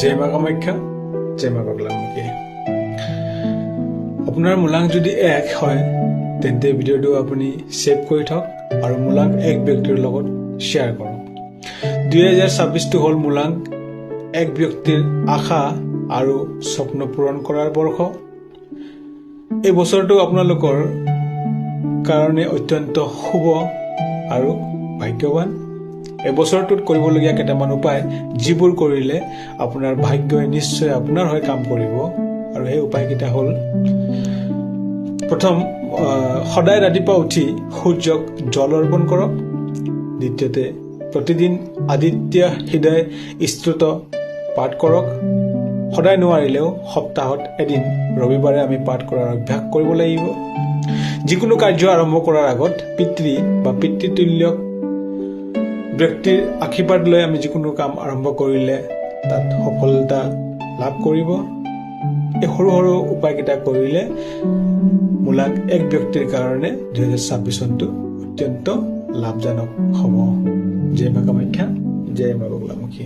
জয় মা কামাখ্যা, জয় মা বাগলামুখী। আপোনাৰ মূলাংক যদি 1 হয় তেন্তে ভিডিঅ'টো আপুনি সেভ কৰি থওক আৰু মূলাংক 1 ব্যক্তিৰ লগত শ্বেয়াৰ কৰক। 2026টো হ'ল মূলাংক 1 ব্যক্তিৰ আশা আৰু স্বপ্ন পূৰণ কৰাৰ বৰ্ষ। এই বছৰটো আপোনালোকৰ কাৰণে অত্যন্ত শুভ আৰু ভাগ্যৱান। এই বছৰটোত কৰিবলগীয়া কেইটামান উপায়, যিবোৰ কৰিলে আপোনাৰ ভাগ্যই নিশ্চয় আপোনাৰ হৈ কাম কৰিব। আৰু সেই উপায়কেইটা হ'ল, প্ৰথম, সদায় ৰাতিপুৱা উঠি সূৰ্যক জল অৰ্পণ কৰক। দ্বিতীয়তে, প্ৰতিদিন আদিত্য হৃদয় স্তোত্ৰ পাঠ কৰক। সদায় নোৱাৰিলেও সপ্তাহত এদিন ৰবিবাৰে আমি পাঠ কৰাৰ অভ্যাস কৰিব লাগিব। যিকোনো কাৰ্য আৰম্ভ কৰাৰ আগত পিতৃ বা পিতৃতুল্য ব্যক্তিৰ আশীৰ্বাদ লৈ আমি যিকোনো কাম আৰম্ভ কৰিলে তাত সফলতা লাভ কৰিব। এই সৰু সৰু উপায়কেইটা কৰিলে মূলাংক 1 ব্যক্তিৰ কাৰণে 2026 চনটো অত্যন্ত লাভজনক হ'ব। জয় মা কামাখ্যা, জয় মা বাগলামুখী।